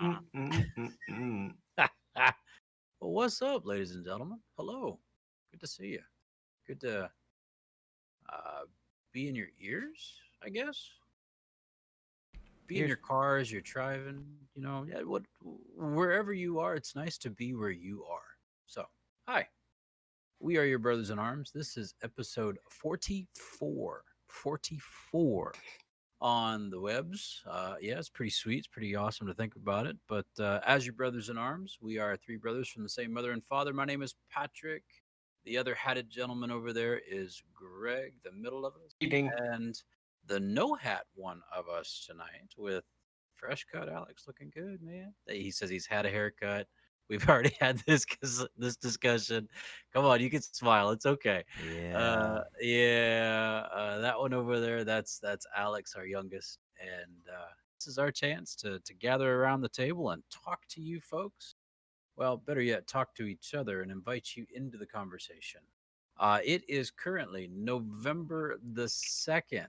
Well, what's up, ladies and gentlemen? Hello. Good to see you. Good to uh, be in your ears, I guess. Be in Here's your car as you're driving. Yeah. Wherever you are, it's nice to be where you are. So, hi. We are your brothers in arms. This is episode 44. 44 on the webs. Yeah, it's pretty sweet. It's pretty awesome to think about it. But as your brothers in arms, we are three brothers from the same mother and father. My name is Patrick. The other hatted gentleman over there is Greg, the middle of us, Eating. and the no hat one of us tonight with fresh cut Alex, looking good, man. He says he's had a haircut. We've already had this discussion. Come on, you can smile. It's okay. yeah. Yeah, that one over there. That's Alex, our youngest, and this is our chance to gather around the table and talk to you folks. Well, better yet, talk to each other and invite you into the conversation. It is currently November the 2nd,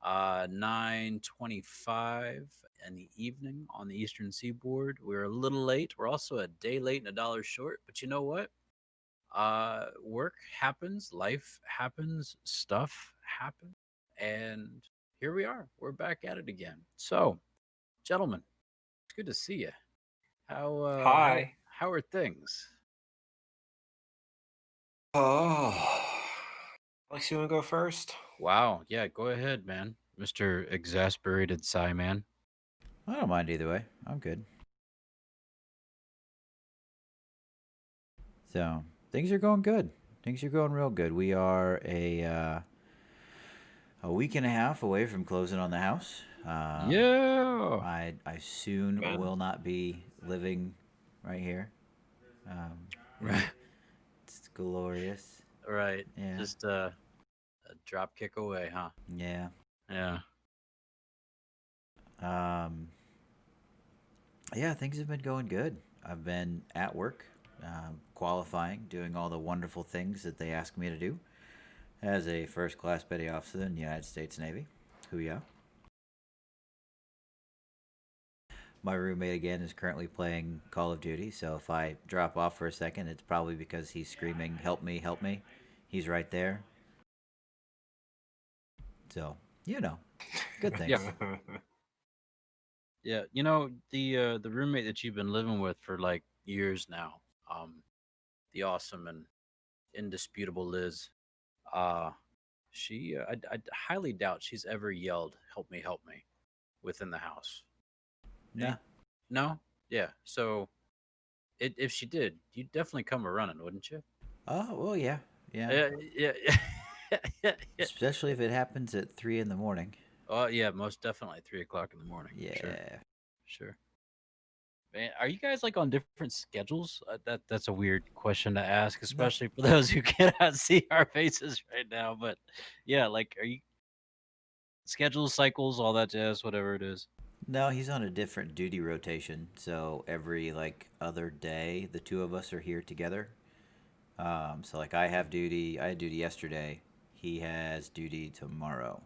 9:25 in the evening on the Eastern Seaboard. We're a little late. We're also a day late and a dollar short. But you know what? Work happens, life happens, stuff happens, and here we are. We're back at it again. So, gentlemen, it's good to see you. How uh how Hi. how are things? Oh. Alex, you want to go first? Wow, yeah, go ahead, man. Mr. Exasperated Sigh Man. I don't mind either way. I'm good. So things are going good. Things are going real good. We are a week and a half away from closing on the house. Yeah. I soon Man. will not be living right here. Um, Right. it's glorious. Right. Yeah. Just a drop kick away, huh? Yeah. Yeah. Um, yeah. Things have been going good. I've been at work, qualifying, doing all the wonderful things that they ask me to do as a first class petty officer in the United States Navy. Hooyah. My roommate again is currently playing Call of Duty, so if I drop off for a second, it's probably because he's screaming, "Help me, help me." He's right there. So, good Yeah. things. Yeah. The roommate that you've been living with for like years now, the awesome and indisputable Liz. Uh, I highly doubt she's ever yelled help me" within the house. Nah. Eh? No? Yeah. So if she did, you'd definitely come a running, wouldn't you? Oh, well, yeah. Yeah. Yeah, yeah, yeah. Especially if it happens at 3 in the morning. Oh, yeah, most definitely 3 o'clock in the morning. Sure, Yeah. sure. Man, are you guys like on different schedules? That's a weird question to ask, No. especially for those who cannot see our faces right now. But yeah, like, are you schedules, cycles, all that jazz, whatever it is? No, he's on a different duty rotation. So every like other day, the two of us are here together. So like I have duty. I had duty yesterday. He has duty tomorrow,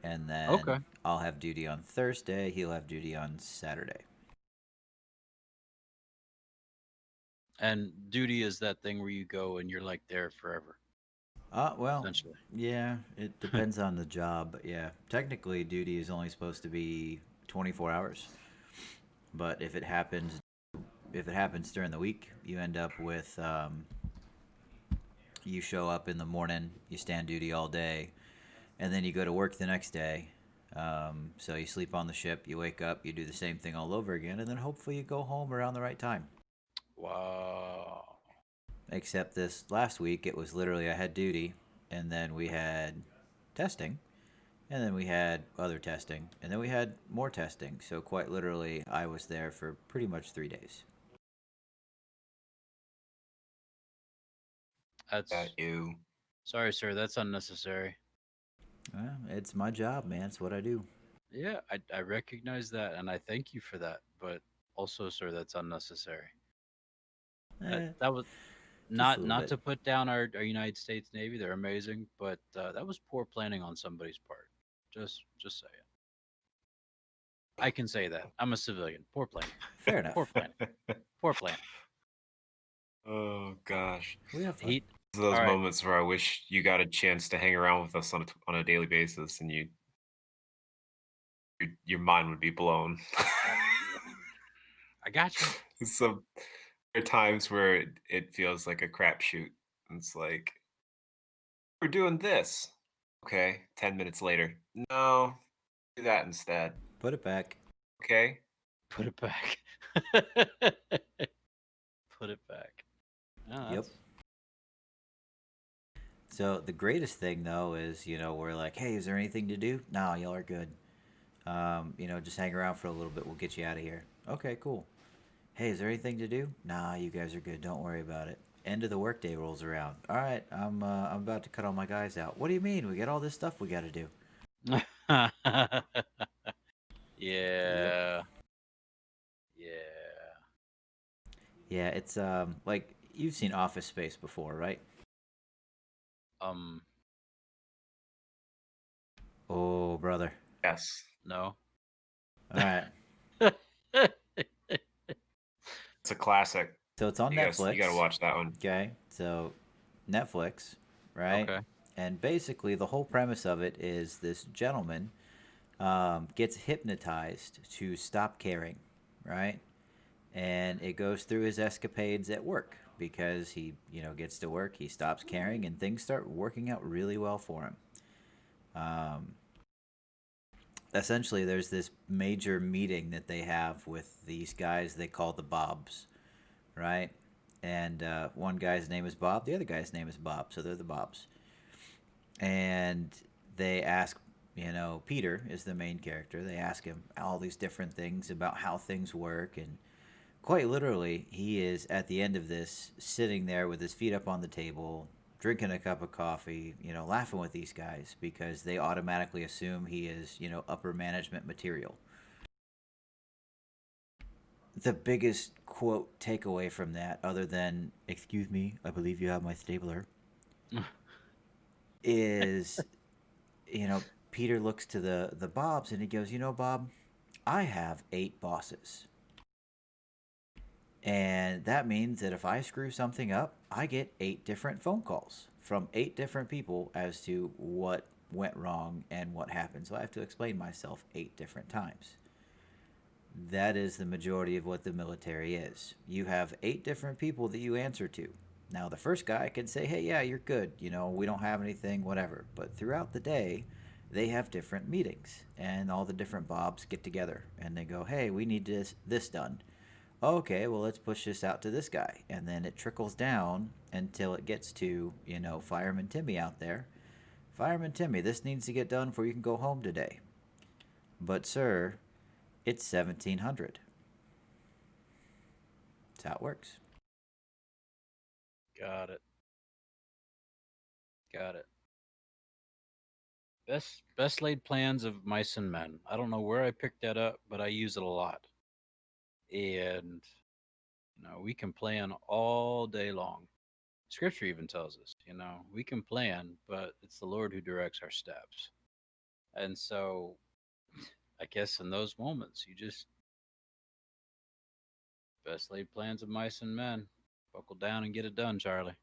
and then Okay. I'll have duty on Thursday. He'll have duty on Saturday. And duty is that thing where you go and you're like there forever, Well, essentially. yeah, it depends on the job, but yeah, technically duty is only supposed to be 24 hours. But if it happens during the week, you end up with you show up in the morning, you stand duty all day, and then you go to work the next day. So you sleep on the ship, you wake up, you do the same thing all over again, and then hopefully you go home around the right time. Wow. Except this last week, it was literally I had duty, and then we had testing, and then we had other testing, and then we had more testing. So quite literally, I was there for pretty much 3 days. That's At you. sorry, sir. That's unnecessary. Well, it's my job, man. It's what I do. Yeah, I recognize that and I thank you for that. But also, sir, that's unnecessary. Eh, That was just a not little not bit. to put down our United States Navy. They're amazing, but that was poor planning on somebody's part. Just saying. I can say that. I'm a civilian. Poor planning. Fair Poor enough. planning. Poor planning. Oh gosh, We have fun. Heat. those All right. moments where I wish you got a chance to hang around with us on a daily basis, and your mind would be blown. I got you. Some there are times where it feels like a crapshoot. It's like we're doing this. Okay, 10 minutes later. No, do that instead. Put it back. Okay. Put it back. Put it back. No, Yep. that's So the greatest thing though is, we're like, hey, is there anything to do? No, y'all are good. Just hang around for a little bit. We'll get you out of here. Okay, cool. Hey, is there anything to do? Nah, you guys are good. Don't worry about it. End of the workday rolls around. All right, I'm about to cut all my guys out. What do you mean? We got all this stuff we got to do. Yep. yeah. Yeah. Yeah, it's like you've seen Office Space before, right? Um, Oh, brother. Yes. no. All right. It's a classic. So it's on You gotta Netflix. watch that one. Okay. So Netflix, right? Okay. And basically, the whole premise of it is this gentleman gets hypnotized to stop caring, right? And it goes through his escapades at work because he, gets to work, he stops caring, and things start working out really well for him. Um, Essentially, there's this major meeting that they have with these guys they call the Bobs, right? And one guy's name is Bob, the other guy's name is Bob, so they're the Bobs. And they ask, Peter is the main character. They ask him all these different things about how things work, and quite literally, he is at the end of this sitting there with his feet up on the table, drinking a cup of coffee, laughing with these guys because they automatically assume he is, upper management material. The biggest quote takeaway from that, other than, excuse me, I believe you have my stapler, is, Peter looks to the Bobs and he goes, Bob, I have 8 bosses. And that means that if I screw something up, I get 8 different phone calls from 8 different people as to what went wrong and what happened. So I have to explain myself 8 different times. That is the majority of what the military is. You have 8 different people that you answer to. Now, the first guy can say, hey, yeah, you're good. We don't have anything, whatever. But throughout the day, they have different meetings. And all the different Bobs get together and they go, hey, we need this done. Okay, well, let's push this out to this guy. And then it trickles down until it gets to, Fireman Timmy out there. Fireman Timmy, this needs to get done before you can go home today. But, sir, it's 1700. That's how it works. Got it. Got it. Best laid plans of mice and men. I don't know where I picked that up, but I use it a lot. And we can plan all day long. Scripture even tells us, we can plan, but it's the Lord who directs our steps. And so I guess in those moments, you just best laid plans of mice and men. Buckle down and get it done, Charlie.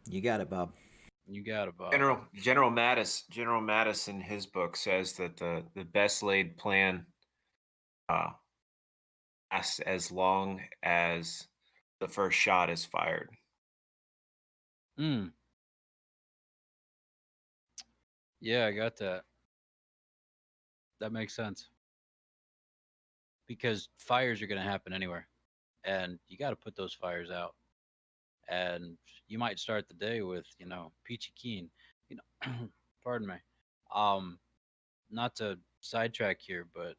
You got it, Bob. You got it, Bob. General Mattis in his book says that the best laid plan uh, lasts as long as the first shot is fired. Hmm. Yeah, I got that. That makes sense. Because fires are going to happen anywhere. And you got to put those fires out. And you might start the day with, peachy keen. You know, pardon me. Um, Not to sidetrack here, but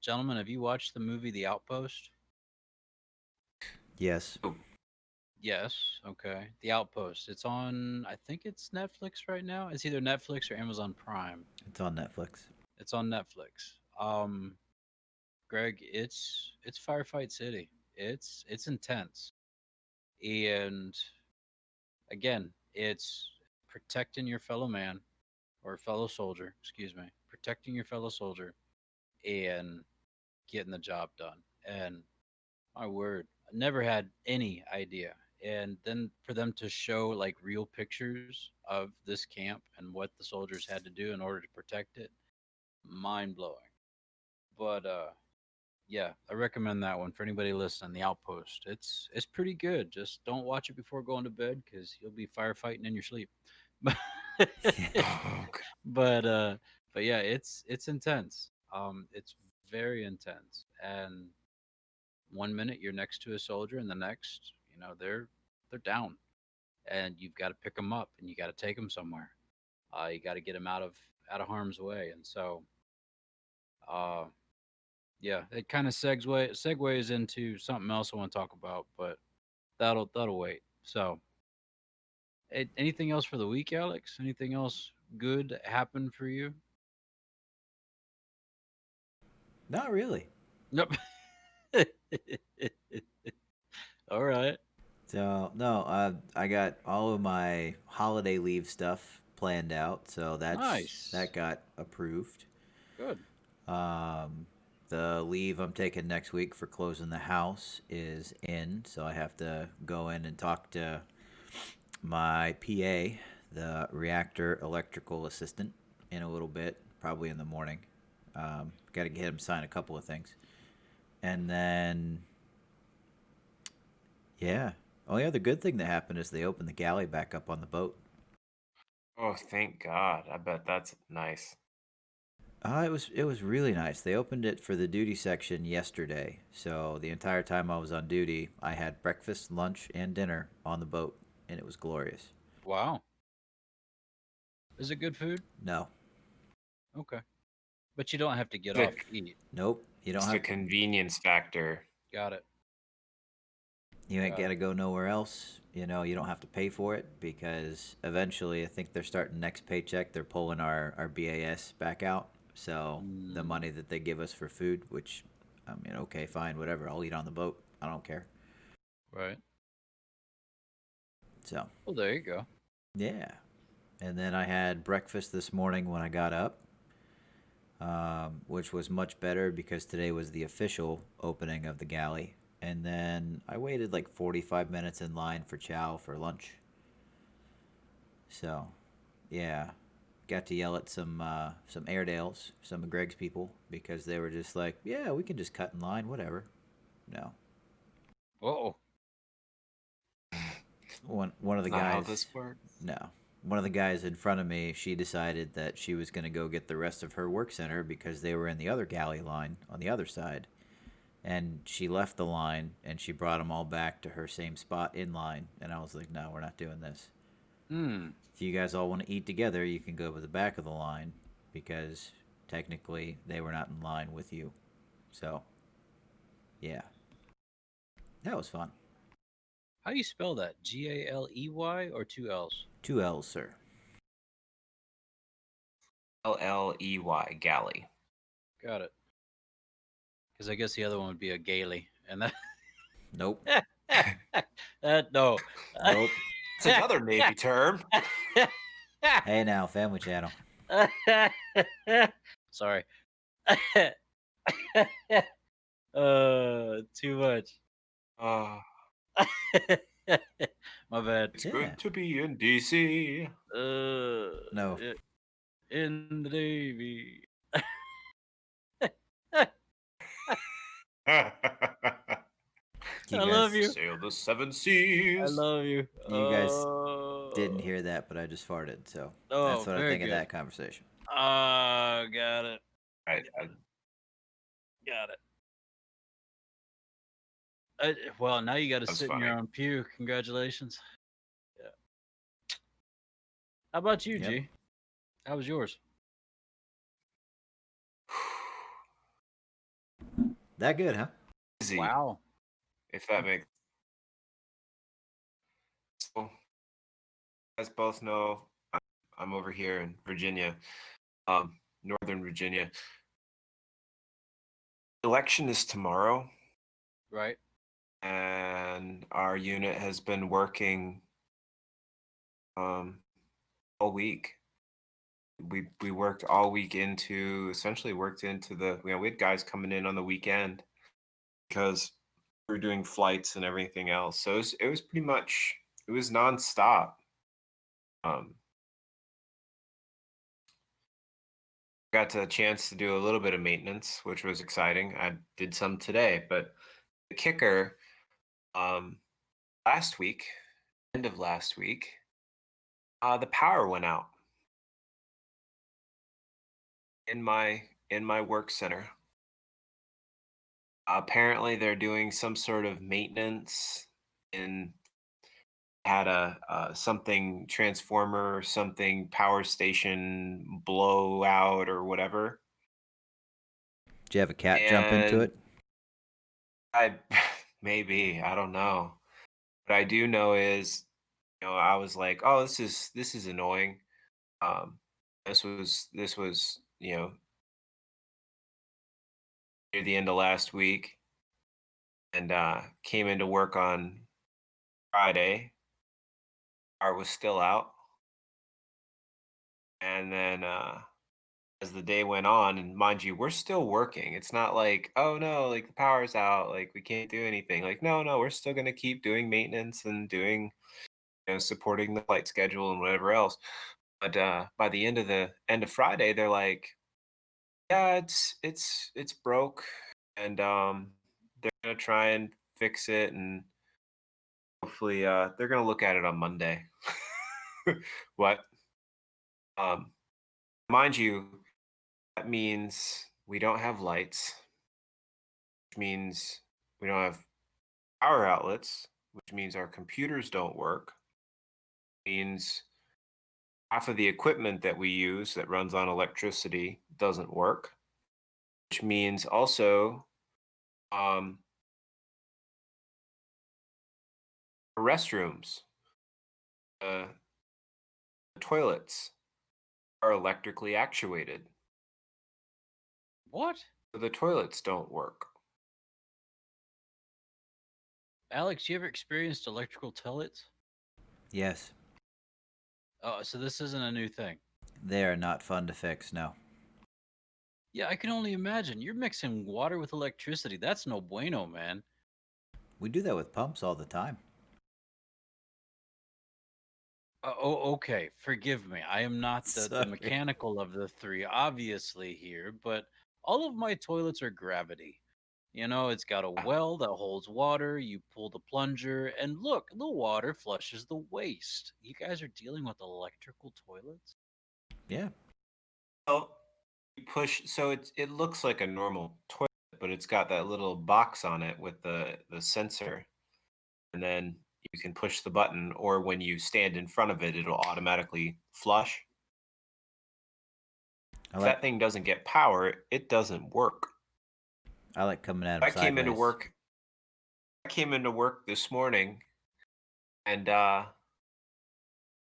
gentlemen, have you watched the movie The Outpost? Yes, Oh, Yes. Okay. The Outpost. It's on. I think it's Netflix right now. It's either Netflix or Amazon Prime. it's on Netflix. It's on Netflix. Greg, it's Firefight City. It's intense, and again, it's protecting your fellow man or fellow soldier. Excuse me, protecting your fellow soldier, and getting the job done. And my word, I never had any idea. And then for them to show like real pictures of this camp and what the soldiers had to do in order to protect it, mind blowing. But yeah, I recommend that one for anybody listening. The Outpost. It's pretty good. Just don't watch it before going to bed because you'll be firefighting in your sleep. Yeah. Oh, okay. but uh, but yeah, it's intense. It's very intense. And 1 minute you're next to a soldier, and the next, they're down, and you've got to pick them up and you got to take them somewhere. You got to get them out of harm's way. And so, uh, yeah, it kind of segues into something else I want to talk about, but that'll wait. So, anything else for the week, Alex? Anything else good happened for you? Not really. Nope. All right. So no, I got all of my holiday leave stuff planned out, so that Nice. got approved. Good. Um, the leave I'm taking next week for closing the house is in, so I have to go in and talk to my PA, the reactor electrical assistant, in a little bit, probably in the morning. Got to get him sign a couple of things, and then yeah. Only other good thing that happened is they opened the galley back up on the boat. Oh, thank God. I bet that's nice. It was really nice. They opened it for the duty section yesterday, so the entire time I was on duty, I had breakfast, lunch, and dinner on the boat, and it was glorious. Wow. Is it good food? No, Okay. But you don't have to get The, off to eat. nope. You don't it's the have. convenience factor. Got it. You ain't Got got it. to go nowhere else. You don't have to pay for it because eventually, I think they're starting next paycheck. They're pulling our BAS back out. So the Mm, money that they give us for food, which I mean, okay, fine, whatever. I'll eat on the boat. I don't care. right. So Well, there you go. yeah. And then I had breakfast this morning when I got up, which was much better because today was the official opening of the galley. And then I waited like 45 minutes in line for chow for lunch. So, yeah, got to yell at some Airedales, some of Greg's people, because they were just like, "Yeah, we can just cut in line, whatever." No, Oh, one of the Not how guys, this works. no, one of the guys in front of me, she decided that she was gonna go get the rest of her work center because they were in the other galley line on the other side, and she left the line and she brought them all back to her same spot in line, and I was like, "No, we're not doing this. hmm. If you guys all want to eat together, you can go to the back of the line because technically they were not in line with you." So, yeah, that was fun. How do you spell that? Galey or two L's? Two L's, sir. Lley, Galley. Got it. Because I guess the other one would be a Gailey, and that. Nope. No. Nope. It's another Navy term. Hey now, Family Channel. Sorry. Too much. Uh, My bad. it's Yeah. good to be in DC. Uh, No. in the Navy. I You I love guys, you. sail the seven I seas. love you. you guys didn't hear that, but I just farted, so that's Oh, what I very think of good. that conversation. Got it. I, Got it. Well, now you got to that was sit in your funny. own pew. Congratulations. Yeah. How about you, Yep. G? How was yours? That good, huh? Easy, Wow. if that makes. So, as both know, I'm over here in Virginia, Northern Virginia. Election is tomorrow, Right. and our unit has been working um, all week. We worked all week into essentially worked into the we had guys coming in on the weekend because we were doing flights and everything else. So it was pretty much it was nonstop. Um, got a chance to do a little bit of maintenance, which was exciting. I did some today, but the kicker, um, last week, end of last week, the power went out in my work center. Apparently, they're doing some sort of maintenance and had a something transformer or something power station blowout or whatever. Did you have a cat jump into And it? I maybe I don't know. What I do know is, I was like, oh, this is annoying. Um, this was near the end of last week, and came into work on Friday. Power was still out, and then as the day went on, and mind you, we're still working. It's not like, oh no, like the power's out, like we can't do anything. Like no, no, we're still gonna keep doing maintenance and doing, supporting the flight schedule and whatever else. But by the end of Friday, they're like, yeah, it's broke, and they're gonna try and fix it, and hopefully they're gonna look at it on Monday. What? Um, mind you, that means we don't have lights, which means we don't have power outlets, which means our computers don't work, means half of the equipment that we use that runs on electricity doesn't work, which means also um, restrooms, uh, toilets are electrically actuated. What? So the toilets don't work. Alex, you ever experienced electrical toilets? Yes. Oh, so this isn't a new thing. They are not fun to fix, no. Yeah, I can only imagine. You're mixing water with electricity. That's no bueno, man. We do that with pumps all the time. Oh, okay. Forgive me. I am not the Sorry. mechanical of the three, obviously, here, but all of my toilets are gravity. It's got a Ah, well that holds water. You pull the plunger, and look, the water flushes the waste. You guys are dealing with electrical toilets? Yeah. well, you push, so it looks like a normal toilet, but it's got that little box on it with the sensor, and then you can push the button, or when you stand in front of it, it'll automatically flush. I If like that thing doesn't get power, it doesn't work. I like coming at them I came into sideways. work. I came into work this morning, and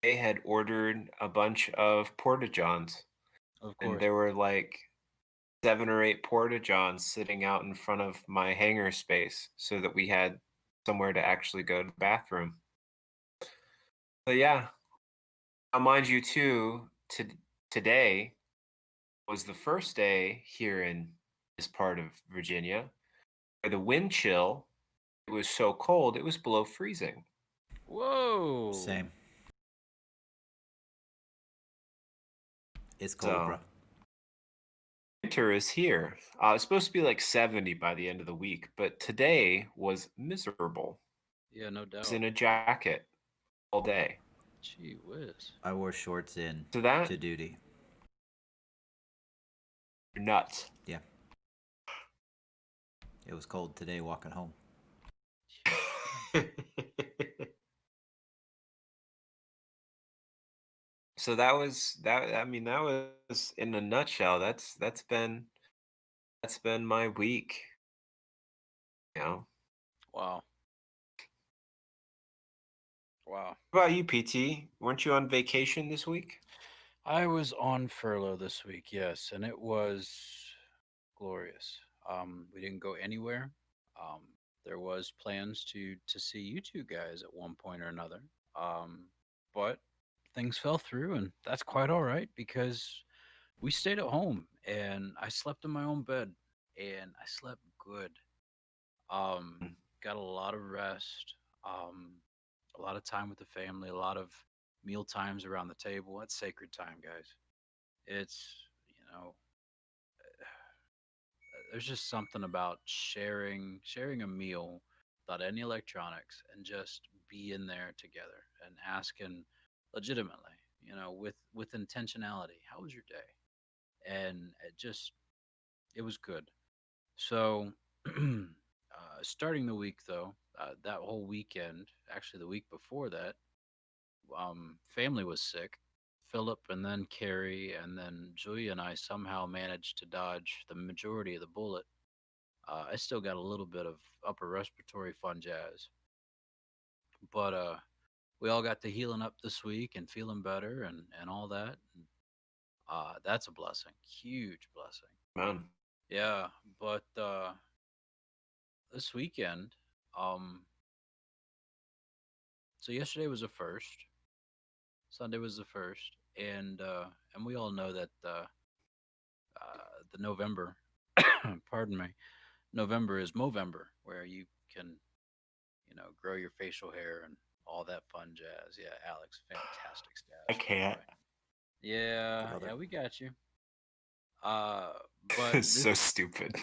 they had ordered a bunch of porta johns, Of and course. there were like 7 or 8 porta johns sitting out in front of my hangar space, so that we had somewhere to actually go to the bathroom. But yeah, I'll mind you too. Today was the first day here in this part of Virginia where the wind chill. It was so cold, it was below freezing. Whoa. Same. It's cold, So bro. winter is here. It's supposed to be like 70 by the end of the week, but today was miserable. Yeah, no I was doubt. in a jacket all day. Gee whiz. I wore shorts in So that to duty. nuts. Yeah. It was cold today walking home. So that was that. I mean, that was in a nutshell. That's been my week. You know. Wow. Wow. What about you, PT? Weren't you on vacation this week? I was on furlough this week, yes, and it was glorious. We didn't go anywhere. Um, there was plans to see you two guys at one point or another, but things fell through, and that's quite all right because we stayed at home and I slept in my own bed and I slept good. Um, got a lot of rest, um, a lot of time with the family, a lot of meal times around the table. That's sacred time, guys. It's, you know, there's just something about sharing a meal without any electronics and just be in there together and asking legitimately, with intentionality, how was your day? And it was good. So starting the week though, that whole weekend, actually the week before that, family was sick. Philip and then Carrie and then Julia and I somehow managed to dodge the majority of the bullet. I still got a little bit of upper respiratory fun jazz, but we all got to healing up this week and feeling better and all that. And, that's a blessing, huge blessing. Man. Yeah, but this weekend, um, so yesterday was the first, Sunday was the first, and we all know that the November, pardon me, November is Movember, where you can grow your facial hair and all that fun jazz. Yeah, Alex, fantastic I stash, by the can't. way. Yeah, Brother. yeah, we got you. Uh, but It's this. so stupid.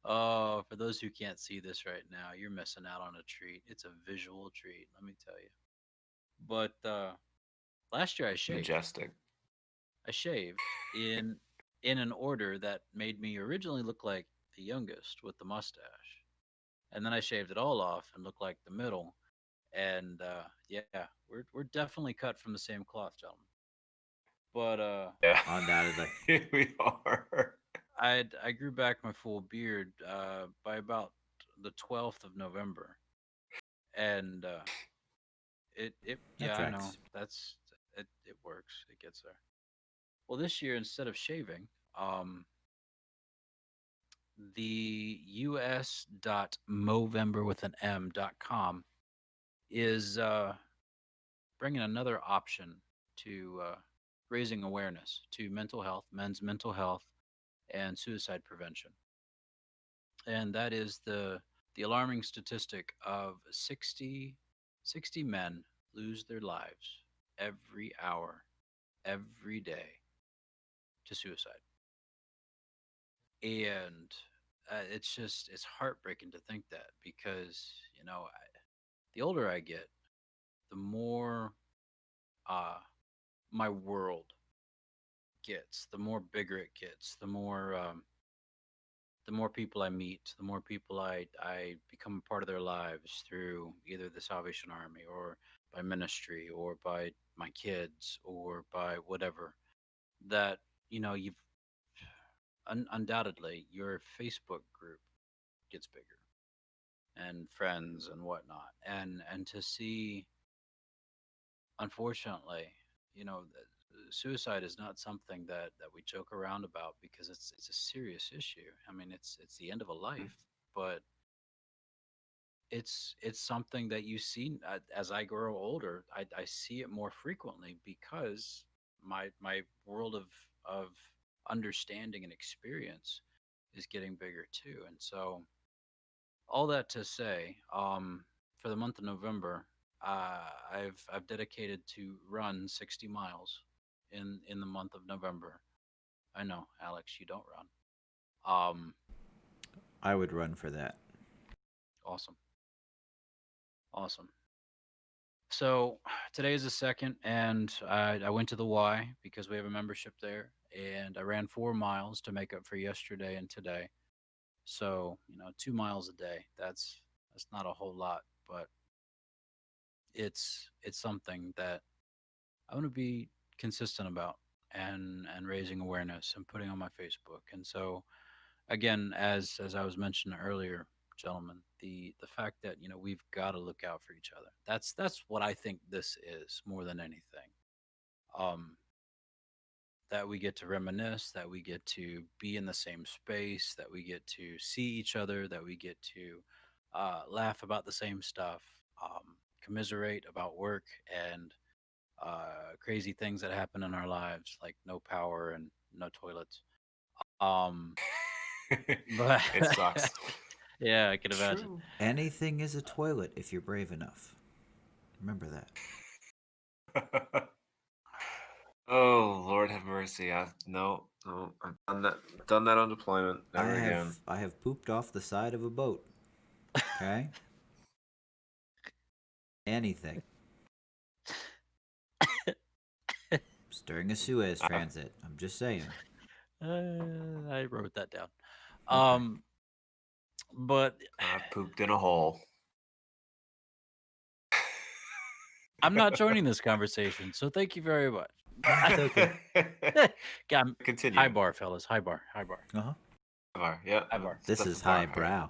Oh, for those who can't see this right now, you're missing out on a treat. It's a visual treat, let me tell you. But last year I shaved. Majestic. I shaved in an order that made me originally look like the youngest with the mustache, and then I shaved it all off and looked like the middle. And yeah, we're definitely cut from the same cloth, gentlemen. But Yeah. Undoubtedly. We are. I grew back my full beard by about the 12th of November, and it That yeah, I know tracks. it works. It gets there. Well, this year instead of shaving, um, the us.movember with an m.com is bringing another option to raising awareness to mental health, men's mental health, and suicide prevention. And that is the alarming statistic of 60 men lose their lives every hour, every day to suicide. And it's heartbreaking to think that because, the older I get, the more uh, my world gets, the more bigger it gets, the more people I meet, the more people I become a part of their lives through either the Salvation Army or by ministry or by my kids or by whatever. That you've undoubtedly your Facebook group gets bigger and friends and whatnot, and to see, unfortunately, suicide is not something that we joke around about because it's a serious issue. I mean, it's the end of a life, but it's something that you see as I grow older. I see it more frequently because my world of understanding and experience is getting bigger too. And so all that to say, for the month of November, I've dedicated to run 60 miles in the month of November. I know, Alex, you don't run. I would run for that. Awesome, awesome. So today is the second, and I went to the Y because we have a membership there, and I ran 4 miles to make up for yesterday and today. So 2 miles a day. That's not a whole lot, but it's something that I want to be consistent about and raising awareness and putting on my Facebook. And so again, as I was mentioning earlier, gentlemen, the fact that we've got to look out for each other. That's what I think this is more than anything. Um, that we get to reminisce, that we get to be in the same space, that we get to see each other, that we get to laugh about the same stuff, commiserate about work, and crazy things that happen in our lives, like no power and no toilets. Um, but It sucks. yeah, I can imagine. True. Anything is a toilet if you're brave enough. Remember that. Oh, Lord have mercy. No, I've done that on deployment. I Never again. have I have pooped off the side of a boat. Okay? Anything. It's during a Suez I've transit. I'm just saying. I wrote that down. Okay. Um, but I've pooped in a hole. I'm not joining this conversation, so thank you very much. It's okay. Yeah, high Continue. bar, fellas. High bar. High bar. Uh huh. Bar. Yeah, High bar. This that's is the bar. highbrow.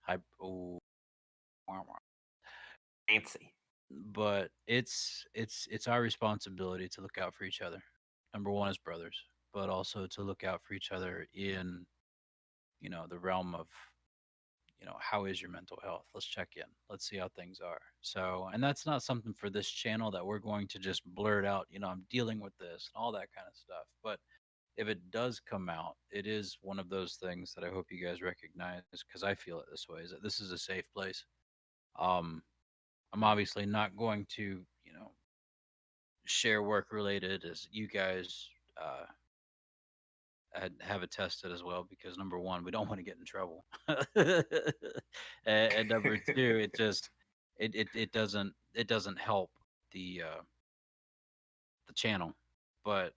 High. Oh, wah, wah. Fancy. But it's our responsibility to look out for each other. Number one as brothers, but also to look out for each other in the realm of how is your mental health. Let's check in. Let's see how things are. So, and that's not something for this channel that we're going to just blurt out. I'm dealing with this and all that kind of stuff. But if it does come out, it is one of those things that I hope you guys recognize because I feel it this way: is that this is a safe place. Um, I'm Mm. obviously not going to, share work related as you guys uh, have attested as well because number one, we don't want to get in trouble, and number two, it doesn't help the channel, but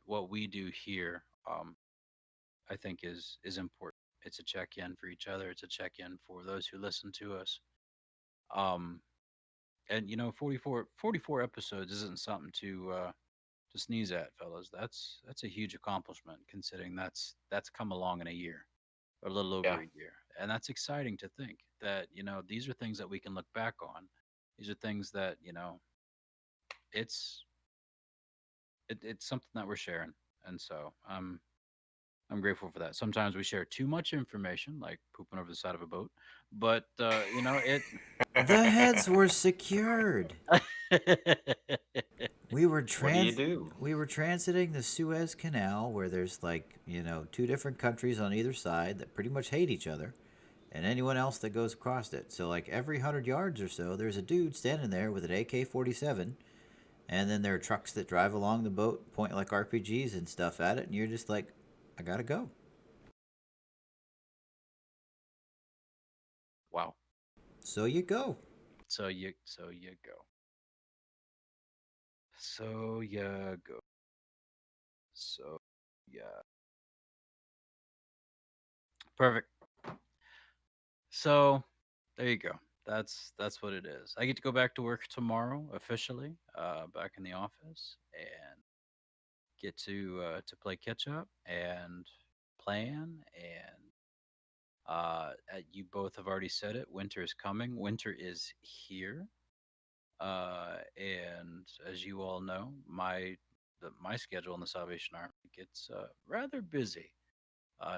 what we do here, I think is important. It's a check in for each other. It's a check in for those who listen to us. Um, and 44 episodes isn't something to sneeze at, fellas. That's a huge accomplishment considering that's come along in a year or a little over Yeah. a year, and that's exciting to think that these are things that we can look back on. These are things that it's it's something that we're sharing, and so I'm grateful for that. Sometimes we share too much information, like pooping over the side of a boat, but it. The heads were secured. We were What do you do? transiting the Suez Canal where there's like, two different countries on either side that pretty much hate each other and anyone else that goes across it. So like every 100 yards or so there's a dude standing there with an AK-47, and then there are trucks that drive along the boat, point like RPGs and stuff at it, and you're just like, I got to go. Wow. So you go. So you go. So you go. So yeah. Perfect. So there you go. That's what it is. I get to go back to work tomorrow officially, back in the office, and get to play catch up and plan. And you both have already said it. Winter is coming. Winter is here. And as you all know, my schedule in the Salvation Army gets rather busy.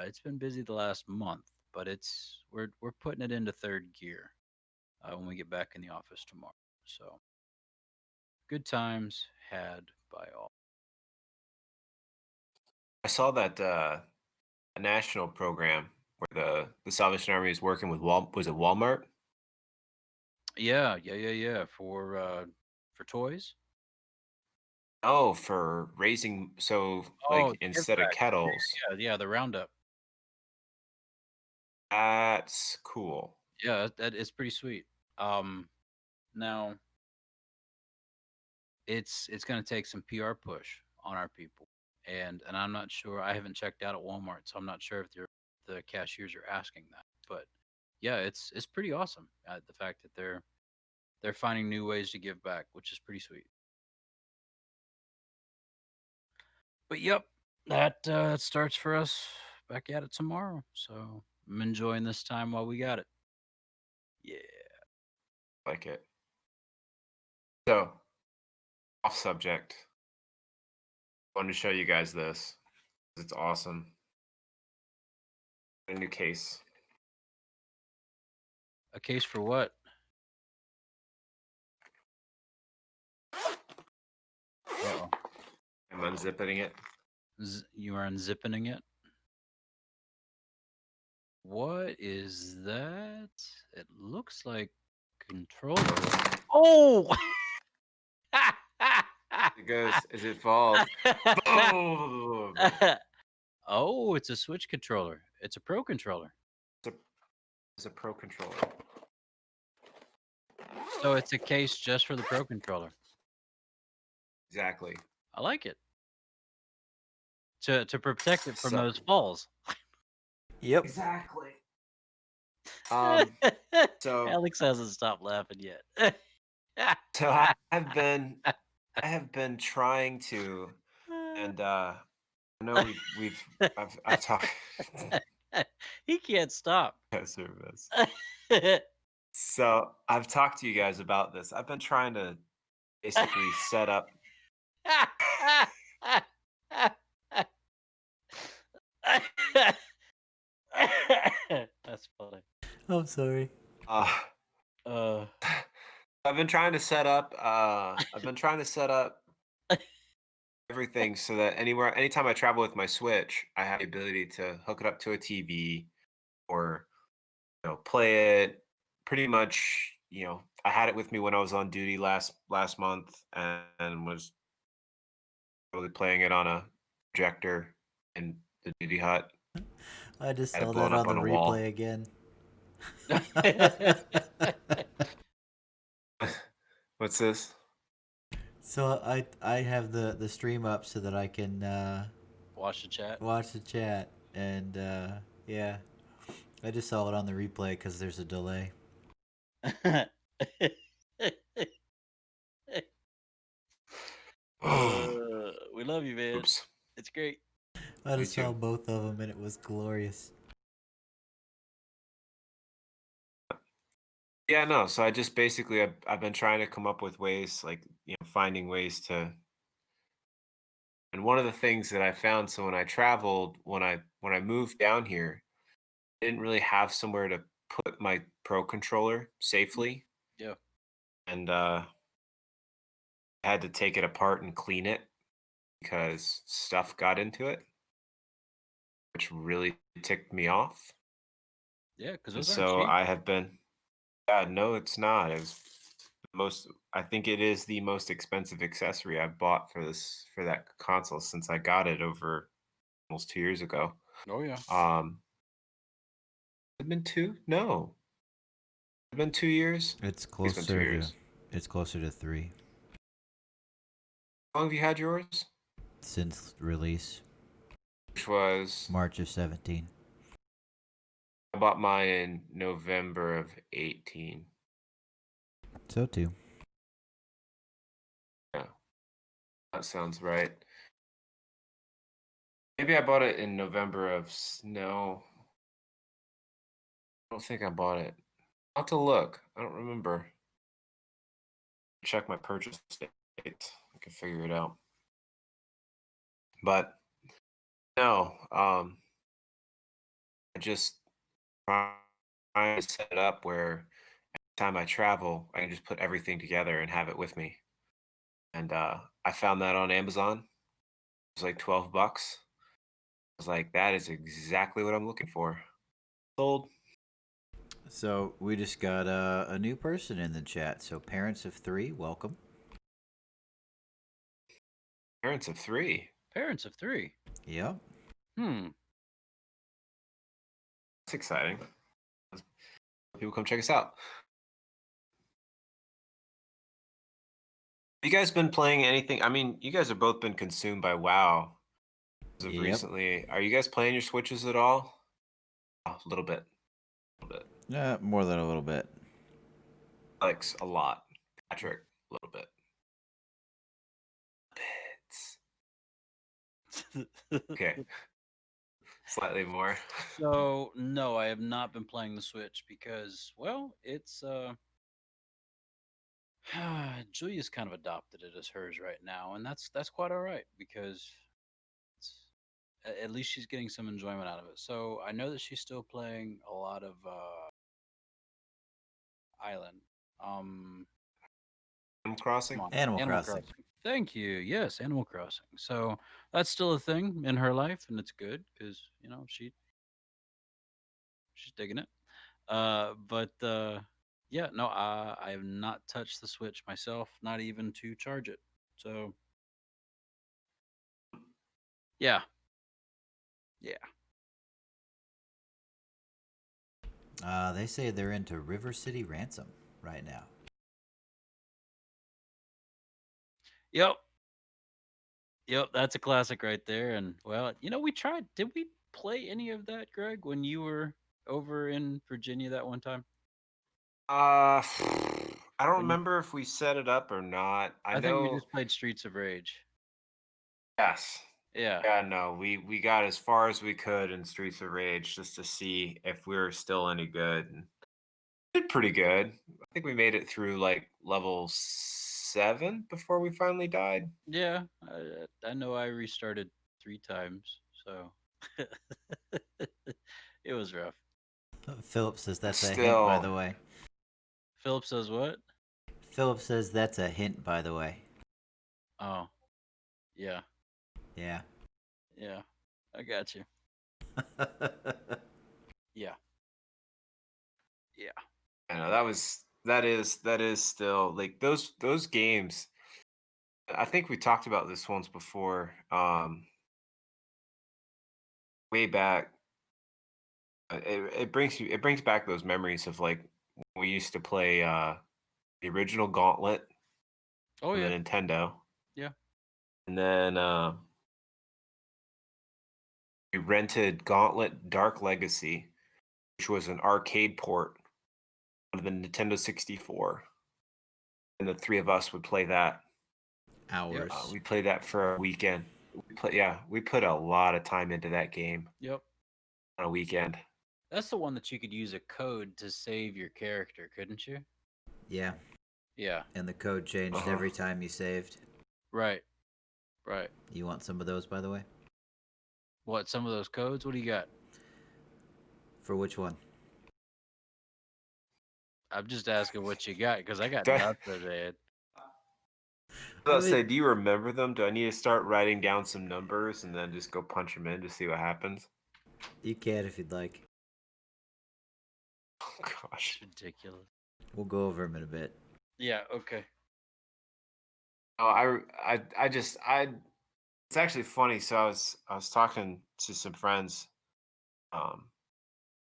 It's been busy the last month, but we're putting it into third gear when we get back in the office tomorrow. So good times had by all. I saw that a national program where the Salvation Army is working with was it Walmart? Yeah. For toys. Oh, for raising Oh, like the give instead of back. kettles. Yeah. The roundup. That's cool. Yeah, that is pretty sweet. Now it's going to take some PR push on our people, and I'm not sure. I haven't checked out at Walmart, so I'm not sure if the cashiers are asking that. But yeah, it's pretty awesome. The fact that they're finding new ways to give back, which is pretty sweet. But yep, that starts for us back at it tomorrow. So I'm enjoying this time while we got it. Yeah. Like it. So, off subject. Wanted to show you guys this. It's awesome. A new case. A case for what? I'm unzipping it. You are unzipping it. What is that? It looks like controller. Oh! It goes as it falls. Boom! Oh, it's a Switch controller. It's a Pro controller. It's a Pro controller. So it's a case just for the Pro controller. Exactly. I like it. To protect it from So those falls. Yep. exactly. So Alex hasn't stopped laughing yet. so I have been trying to, and I know I've talked. He can't stop. Service. So I've talked to you guys about this. I've been trying to basically set up. That's funny. I'm sorry. Uh, Uh, I've been trying to set up. I've been trying to set up everything so that anytime I travel with my Switch, I have the ability to hook it up to a TV or play it. Pretty much, I had it with me when I was on duty last month and was really playing it on a projector in the duty hut. I just Had it saw blown that up on the on a wall. replay again. What's this? So I have the stream up so that I can watch the chat. watch the chat, and yeah, I just saw it on the replay because there's a delay. We love you, man. Oops. It's great. I Me just saw too. both of them, and it was glorious. Yeah, no. So I just basically I've been trying to come up with ways, like finding ways to. And one of the things that I found, so when I traveled, when I moved down here, I didn't really have somewhere to put my Pro controller safely, Yeah. and I had to take it apart and clean it because stuff got into it, which really ticked me off. Yeah, because And those aren't so cheap. I have been. Yeah, no, it's not. It's the most. I think it is the most expensive accessory I've bought for that console since I got it over almost 2 years ago. Oh yeah. It's been two? No, it's been 2 years. It's It's been 2 years. it's closer to 3 How long have you had yours? since release, Which was March of 17. I bought mine in November of 18. So too. Yeah, that sounds right. Maybe I bought it in November of no. I don't think I bought it. I'll have to look. I don't remember. Check my purchase date. I can figure it out. But no, I just trying to set it up where time I travel, I can just put everything together and have it with me. And I found that on Amazon. It was like $12. I was like, that is exactly what I'm looking for. Sold. So we just got a new person in the chat. So parents of 3, welcome. Parents of 3. Parents of 3. Yep. Hmm. That's exciting. People come check us out. You guys been playing anything? I mean, you guys have both been consumed by WoW as of Yep. recently. Are you guys playing your Switches at all? Oh, a little bit. A little bit. More than a little bit. Alex, a lot. Patrick, a little bit. Bits. Okay. Slightly more. So no, I have not been playing the Switch because, well, it's Julia's kind of adopted it as hers right now, and that's quite all right because it's, at least she's getting some enjoyment out of it. So I know that she's still playing a lot of Island. Animal Crossing? Come on, Animal Animal Crossing. Crossing. Thank you. Yes, Animal Crossing. So that's still a thing in her life, and it's good because she's digging it. But yeah, no, I have not touched the Switch myself, not even to charge it. So yeah, yeah. They say they're into River City Ransom right now. Yep, yep. That's a classic right there. And well, we tried. Did we play any of that, Greg, when you were over in Virginia that one time? Uh, I don't When you, remember if we set it up or not. I I think we know. just played Streets of Rage. Yes. Yeah, Yeah, no, we got as far as we could in Streets of Rage just to see if we were still any good. And did pretty good. I think we made it through like level 7 before we finally died. yeah. I know I restarted 3 times, so it was rough. Philip says that's a hint, by Still, the way. Philip says what? Philip says that's a hint, by the way. Oh, yeah, Yeah. yeah. I got you. Yeah, yeah. I know that is still like those games. I think we talked about this once before. Way back, it brings back those memories of like when we used to play the original Gauntlet Oh on the yeah, Nintendo, yeah. and then we rented Gauntlet Dark Legacy, which was an arcade port of the Nintendo 64, and the three of us would play that. Yep, Hours. We played that for a weekend. We put a lot of time into that game yep. on a weekend. That's the one that you could use a code to save your character, couldn't you? Yeah. Yeah. And the code changed Uh-huh. every time you saved. Right. Right. You want some of those, by the way? What? Some of those codes? What do you got? For which one? I'm just asking what you got because I got Do I, nothing, man. I let's say, mean, do you remember them? Do I need to start writing down some numbers and then just go punch them in to see what happens? you can if you'd like. Oh It's gosh. ridiculous. We'll go over them in a bit. Yeah. Okay. Oh, I just I. It's actually funny. So I was talking to some friends. Um,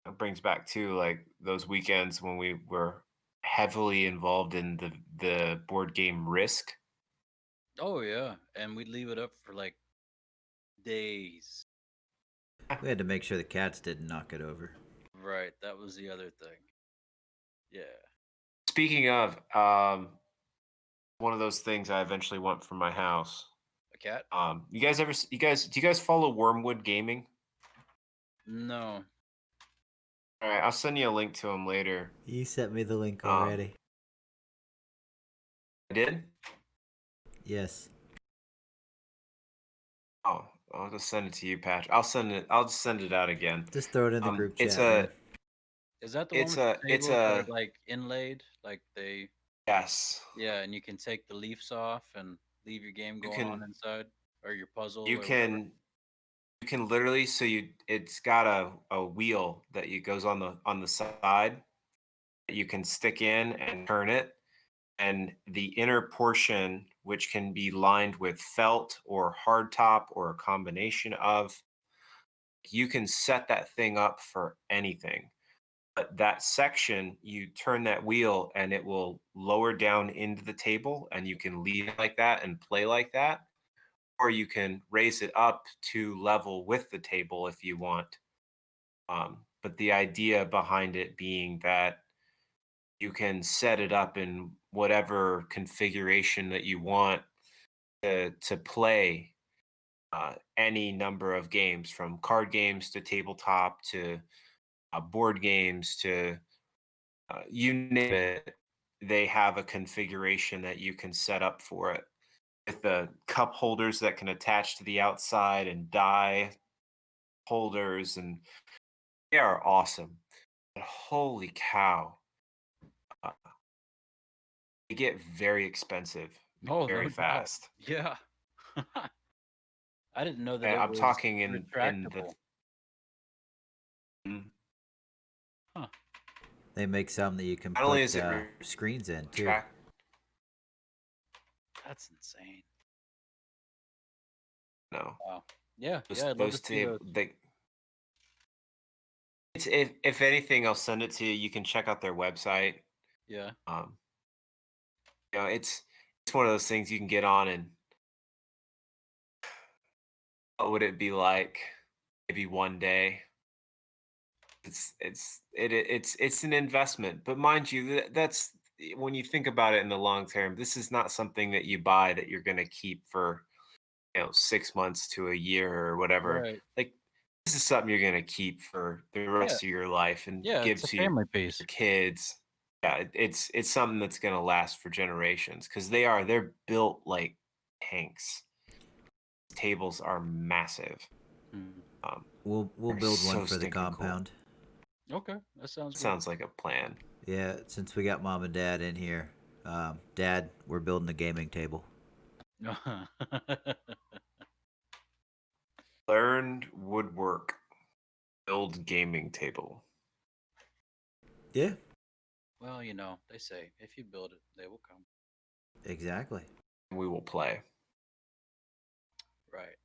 it brings back to like those weekends when we were heavily involved in the board game Risk. Oh yeah, and we'd leave it up for like days. We had to make sure the cats didn't knock it over. Right. That was the other thing. Yeah. Speaking of, one of those things I eventually want for my house. A cat? Do you guys follow Wormwood Gaming? No. All right, I'll send you a link to them later. You sent me the link Um, already. I did. Yes. Oh, I'll just send it to you, Patch. I'll send it. I'll just send it out again. Just throw it in the group It's chat, man. Is that the one it's with the a, it's tables that are a, like inlaid? Like they, yes. yeah, and you can take the leaves off and leave your game You going on can, inside or your puzzle you or whatever. can, you can literally. It's got a wheel that you goes on the side that you can stick in and turn it, and the inner portion, which can be lined with felt or hardtop or a combination of, you can set that thing up for anything. But that section, you turn that wheel and it will lower down into the table, and you can leave it like that and play like that. Or you can raise it up to level with the table if you want. But the idea behind it being that you can set it up in whatever configuration that you want to play any number of games, from card games to tabletop to board games to you name it. They have a configuration that you can set up for it with the cup holders that can attach to the outside and die holders, and they are awesome. But holy cow, uh, they get very expensive Oh, very no doubt. fast. Yeah. I didn't know that And it I'm was talking in the retractable. mm, Huh. They make some that you can not only put is it screens in too. retract, That's insane. no, Wow. Yeah, those yeah, I'd love to those see table those. they. It's if anything, I'll send it to you. You can check out their website. Yeah. Um, it's one of those things you can get on and what would it be like maybe one day? It's an investment, but mind you, that's when you think about it in the long term. This is not something that you buy that you're going to keep for 6 months to a year or whatever. Right. Like this is something you're going to keep for the Yeah. rest of your life and Yeah, give it's a to family your piece. kids. Yeah, it's something that's going to last for generations because they're built like tanks. Tables are massive. Hmm. We'll They're build one so for the stinking cool. compound. Okay, that sounds good. Sounds like a plan. Yeah, since we got mom and dad in here, Dad, we're building a gaming table. Learned woodwork, build gaming table. Yeah, Well, they say if you build it, they will come. exactly. We will play. Right.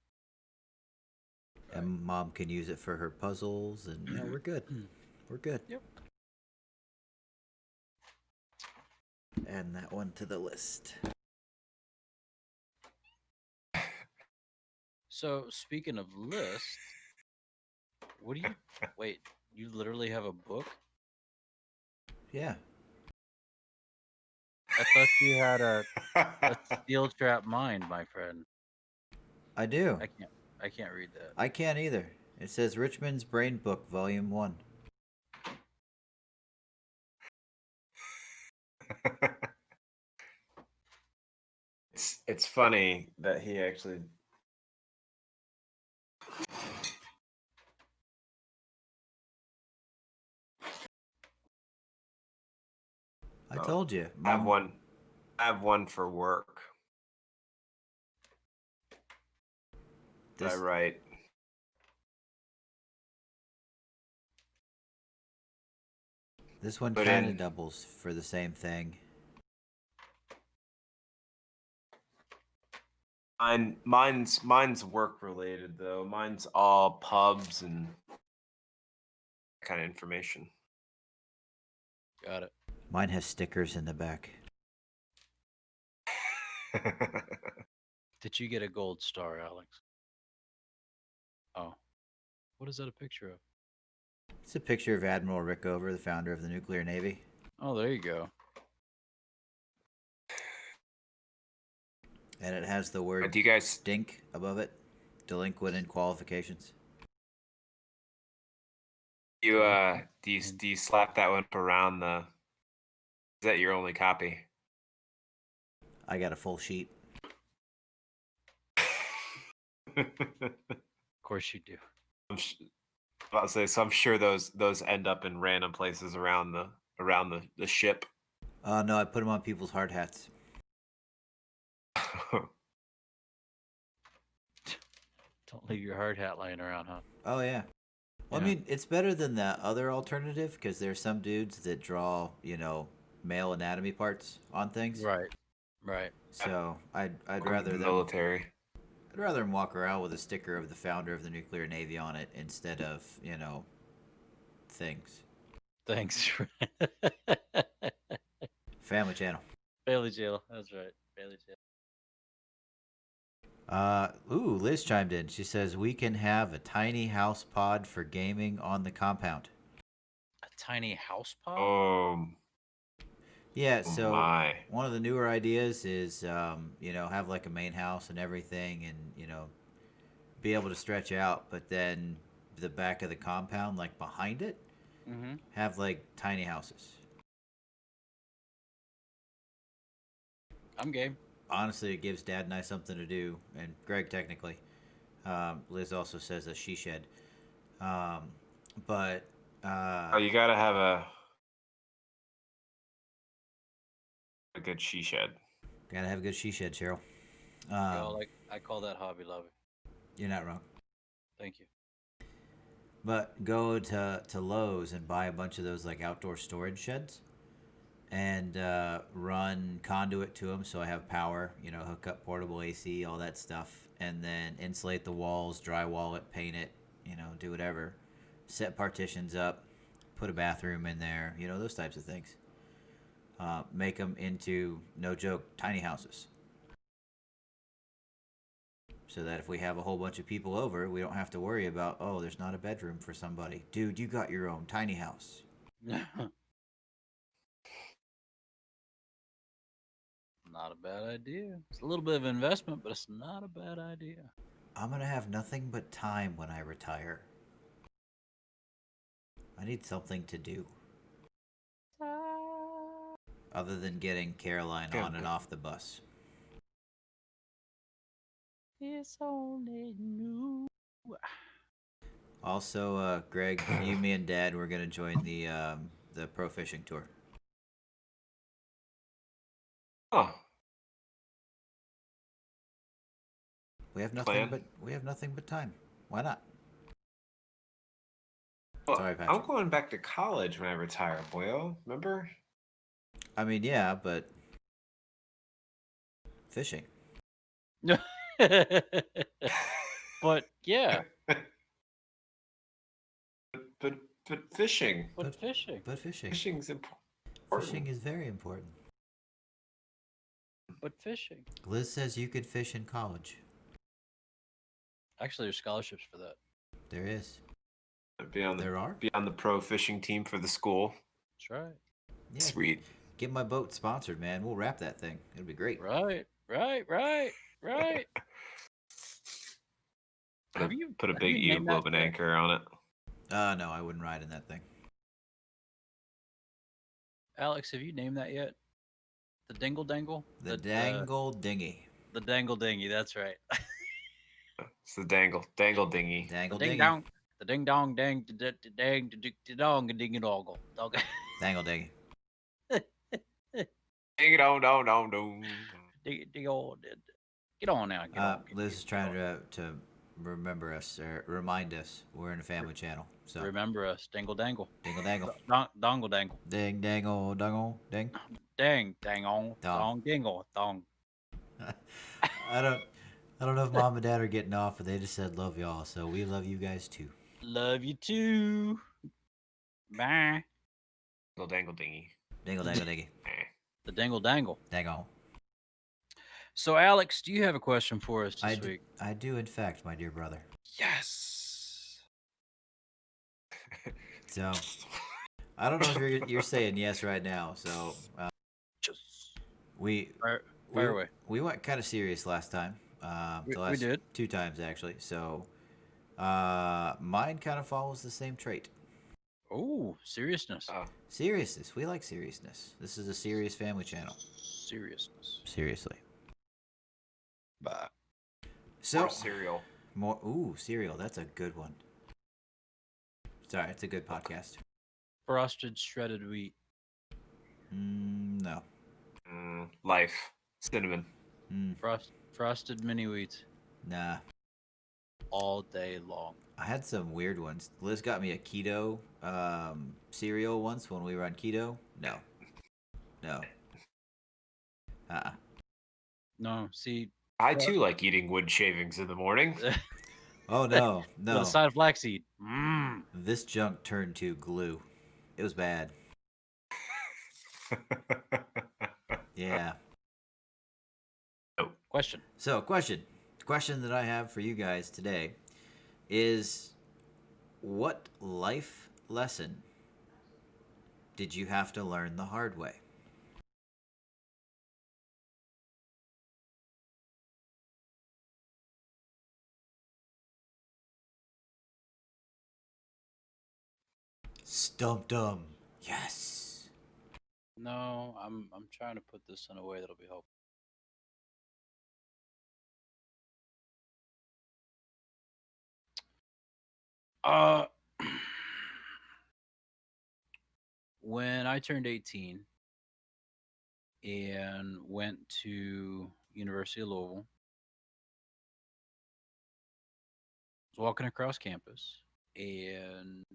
Right. And mom can use it for her puzzles, and we're good. We're good. Yep. Adding that one to the list. So, speaking of lists, what do you wait? You literally have a book? Yeah, I thought you had a steel trap mind, my friend. I do. I can't I can't read that. I can't either. It says Richmond's Brain Book, Volume 1. It's funny that he actually I told you. I have Mom, one. I have one for work that I this write. this one Put kind of in doubles for the same thing. mine's work related though. Mine's all pubs and kind of information. Got it. Mine has stickers in the back. Did you get a gold star, Alex? Oh, what is that a picture of? It's a picture of Admiral Rickover, the founder of the nuclear navy. Oh, there you go. And it has the word Do you guys? DINK above it. Delinquent in qualifications. Do you slap that one up around the? Is that your only copy? I got a full sheet. Of course you do. I'm about to say, so I'm sure those end up in random places around the ship. No, I put them on people's hard hats. Don't leave your hard hat lying around, huh? Oh, yeah. Well, I Yeah. mean, it's better than that other alternative because there's some dudes that draw, male anatomy parts on things. Right. Right. So I'd Welcome to rather the them military. I'd rather them walk around with a sticker of the founder of the nuclear navy on it instead of things. Thanks. Family Channel. Bailey Jail. That's right. Bailey Jail. Liz chimed in. She says we can have a tiny house pod for gaming on the compound. A tiny house pod? Yeah, Oh so my. one of the newer ideas is, have like a main house and everything and, be able to stretch out, but then the back of the compound, like behind it, Mm-hmm. have like tiny houses. I'm game. Honestly, it gives Dad and I something to do, and Greg technically. Liz also says a she shed. But Oh, you gotta have a good she shed. Gotta have a good she shed, Cheryl. Y'all like I call that hobby lobby. You're not wrong. Thank you. But go to Lowe's and buy a bunch of those like outdoor storage sheds and run conduit to them so I have power, hook up portable AC, all that stuff, and then insulate the walls, drywall it, paint it, do whatever. Set partitions up, put a bathroom in there, those types of things. Make them into, no joke, tiny houses. So that if we have a whole bunch of people over, we don't have to worry about, oh, there's not a bedroom for somebody. Dude, you got your own tiny house. Not a bad idea. It's a little bit of investment, but it's not a bad idea. I'm going to have nothing but time when I retire. I need something to do. Other than getting Caroline on and off the bus. It's only new. Also, Greg, you, me, and Dad, we're going to join the pro fishing tour. Oh, We have nothing but time. Why not? well, Sorry, Patrick. I'm going back to college when I retire, boyo. Remember? I mean, yeah, but fishing. But yeah, but fishing. but fishing. But fishing. Fishing's important. Fishing is very important. But fishing. Liz says you could fish in college. Actually, there's scholarships for that. There is. There are? Be on the pro fishing team for the school. That's right. Yeah, Sweet. Get my boat sponsored, man. We'll wrap that thing. It'll be great. Right. Have you put a big Eoglobin anchor on it? No, I wouldn't ride in that thing. Alex, have you named that yet? The dingle dangle? The dangle dinghy. The dangle dinghy, that's right. It's the dangle dinghy. Dangle the ding dinghy. dong. The ding dong dang dang dong ding dong. Dangle dinghy. Ding dong dong dong dong. Get on now. Get on. Liz is trying to remember us or remind us we're in a family channel. So remember us. Dingle dangle. Dingle dangle. Dongle dangle. Ding dangle dangle ding. Dang dang on. Dong dingle dong. I don't know if Mom and Dad are getting off, but they just said love y'all, so we love you guys too. Love you too. Bye. Dangle dinghy. Dingle dangle dinghy. The dangle dangle. Dangle. So, Alex, do you have a question for us this week? I do, in fact, my dear brother. Yes. So, I don't know if you're saying yes right now. So, we fire away. We went kind of serious last time. We did 2 times actually. So, mine kind of follows the same trait. Oh, seriousness. Seriousness. We like seriousness. This is a serious family channel. Seriousness. Seriously. Bye. So more cereal. Cereal. That's a good one. Sorry, it's a good podcast. Frosted shredded wheat. No. Life. Cinnamon. Frosted mini wheats. Nah. All day long. I had some weird ones. Liz got me a keto cereal once when we were on keto. No. No, see. I too like eating wood shavings in the morning. Oh no. With a side of flaxseed. This junk turned to glue. It was bad. Yeah. Question. So, question that I have for you guys today is, what life lesson did you have to learn the hard way? Stumped them. Yes. No, I'm trying to put this in a way that'll be helpful. When I turned 18, and went to University of Louisville. Was walking across campus, and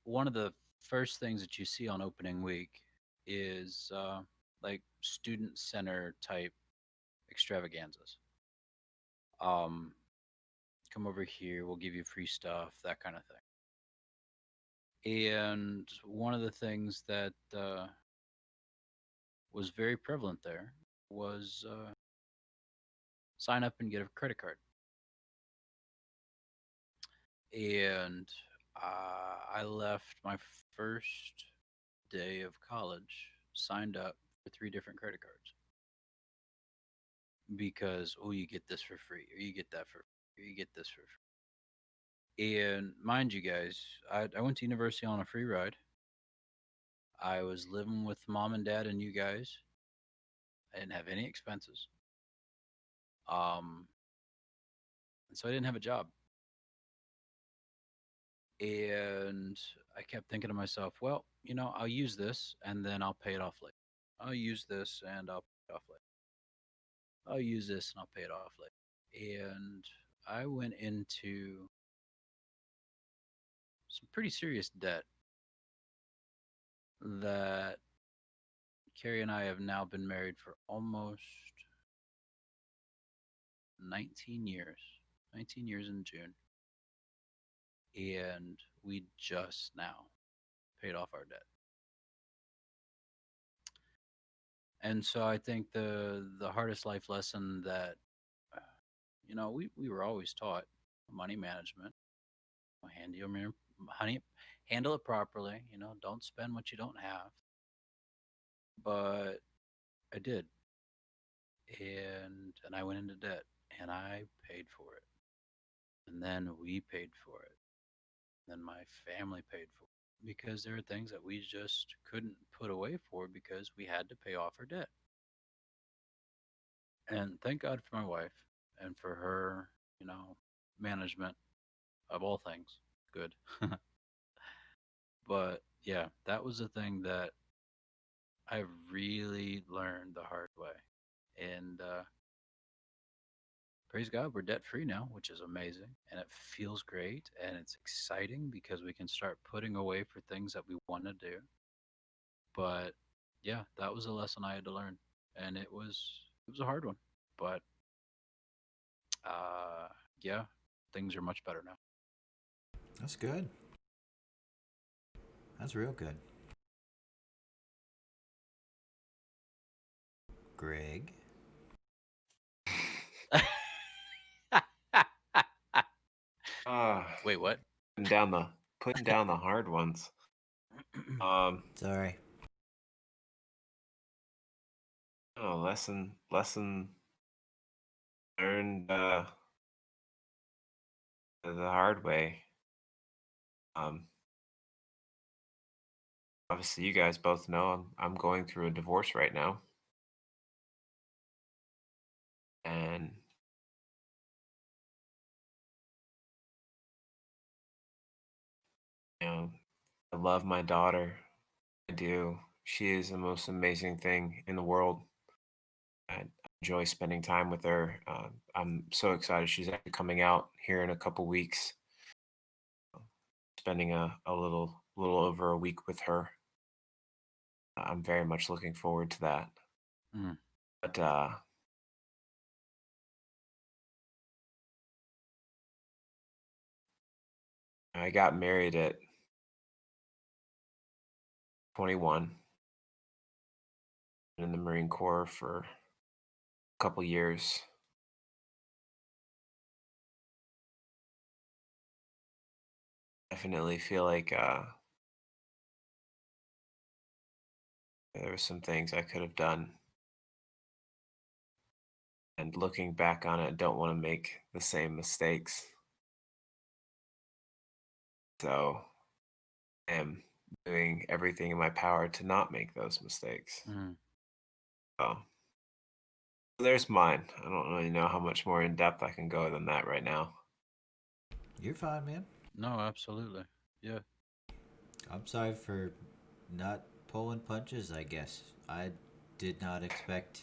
one of the first things that you see on opening week is like student center type extravaganzas. Um, Come over here, we'll give you free stuff, that kind of thing. And one of the things that was very prevalent there was sign up and get a credit card. And I left my first day of college, signed up for three different credit cards because, oh, you get this for free, or you get that for free, or you get this for free. And mind you guys, I went to university on a free ride. I was living with mom and dad and you guys. I didn't have any expenses. Um, and so I didn't have a job. And I kept thinking to myself, well, I'll use this and then I'll pay it off later. I'll use this and I'll pay it off later. I'll use this and I'll pay it off later. And I went into some pretty serious debt that Carrie and I have now been married for almost 19 years. 19 years in June. And we just now paid off our debt. And so I think the hardest life lesson that we were always taught, money management. Honey, handle it properly. Don't spend what you don't have. But I did, and I went into debt, and I paid for it, and then we paid for it, and then my family paid for it because there are things that we just couldn't put away for because we had to pay off our debt. And thank God for my wife and for her, management of all things good. But yeah, that was the thing that I really learned the hard way. And praise God, we're debt free now, which is amazing. And it feels great. And it's exciting because we can start putting away for things that we want to do. But yeah, that was a lesson I had to learn. And it was a hard one. But uh, yeah, things are much better now. That's good. That's real good. Greg. Uh, Wait, what? putting down the hard ones. Um, Sorry. oh, lesson learned the hard way. Um, obviously, you guys both know I'm going through a divorce right now, and you know, I love my daughter. I do. She is the most amazing thing in the world. I enjoy spending time with her. I'm so excited she's actually coming out here in a couple weeks. Spending a little over a week with her. I'm very much looking forward to that. Mm. But I got married at 21, been in the Marine Corps for a couple years. Definitely feel like there were some things I could have done, and looking back on it, don't want to make the same mistakes. So I am doing everything in my power to not make those mistakes. Mm. So there's mine. I don't really know how much more in depth I can go than that right now. You're fine, man. No, absolutely. Yeah. I'm sorry for not pulling punches, I guess. I did not expect.